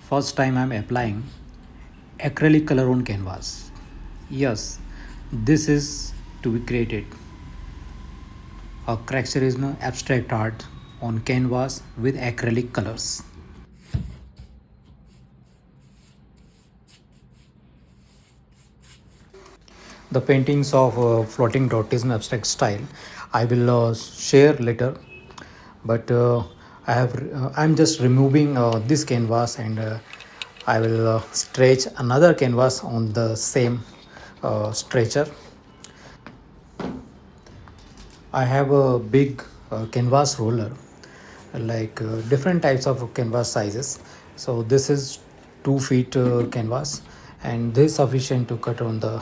First time I'm applying acrylic color on canvas. Yes, this is to be created a Cracturism abstract art on canvas with acrylic colors. The paintings of floating dottism abstract style I will share later, but I'm just removing this canvas and I will stretch another canvas on the same stretcher. I have a big canvas roller, like different types of canvas sizes. So this is 2 feet canvas, and this is sufficient to cut on the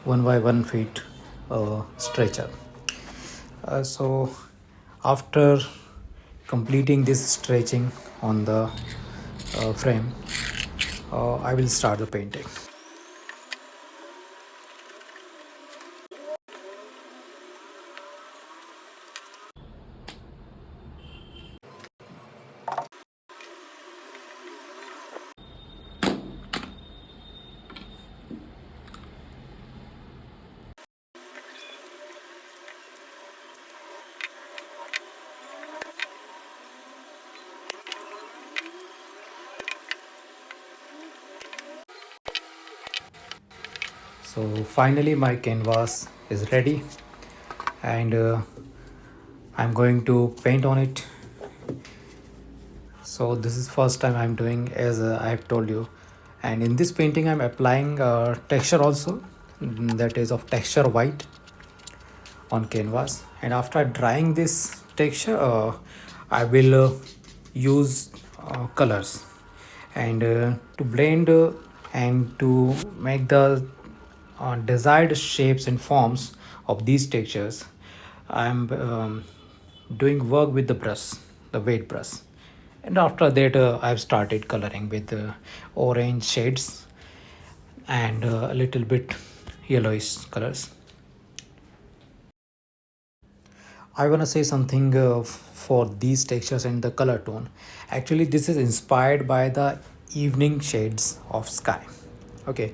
1 by 1 feet stretcher. So after completing this stretching on the frame, I will start the painting. So finally my canvas is ready, and I'm going to paint on it. So this is first time I'm doing, as I have told you, and in this painting I'm applying texture also, that is of texture white on canvas. And after drying this texture, I will use colors, and to blend and to make the desired shapes and forms of these textures. I'm doing work with the brush, the weight brush, and after that I've started coloring with orange shades and a little bit yellowish colors. I want to say something for these textures and the color tone. Actually, this is inspired by the evening shades of sky. Okay,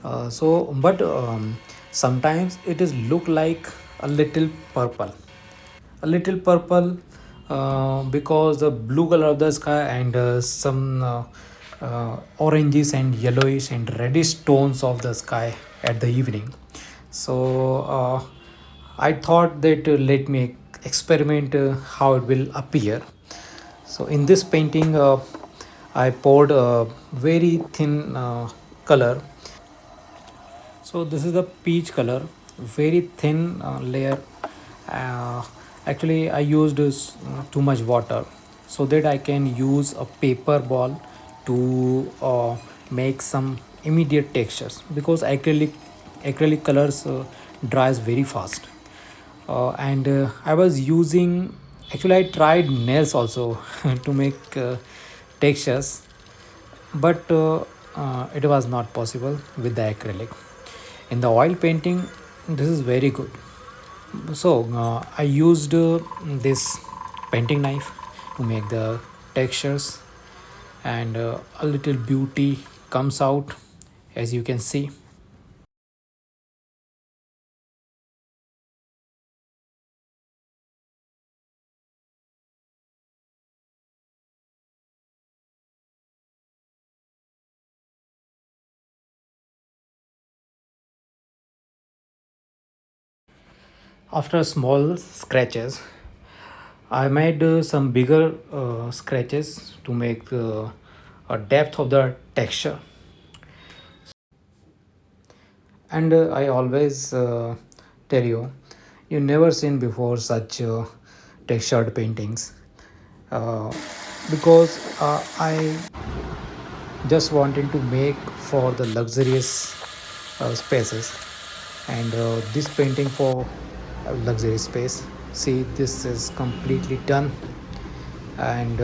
but sometimes it is look like a little purple, because the blue color of the sky and some oranges and yellowish and reddish tones of the sky at the evening. So I thought that let me experiment how it will appear. So in this painting, I poured a very thin color. So this is the peach color, very thin layer. Uh, Actually, I used too much water so that I can use a paper ball to make some immediate textures, because acrylic colors dries very fast. And I was using, actually I tried nails also to make textures, but it was not possible with the acrylic. In the oil painting, this is very good. So I used this painting knife to make the textures, and a little beauty comes out, as you can see. After small scratches, I made some bigger scratches to make a depth of the texture. And I always tell you, you never seen before such textured paintings, uh, because I just wanted to make for the luxurious spaces, and this painting for a luxury space. See, this is completely done, and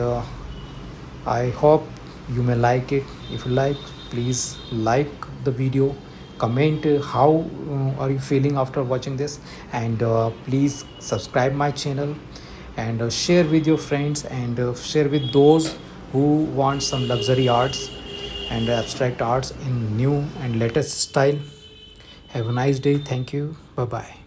I hope you may like it. If you like, please like the video, comment how are you feeling after watching this, and please subscribe my channel, and share with your friends, and share with those who want some luxury arts. and abstract arts in new and latest style. Have a nice day. Thank you. Bye bye.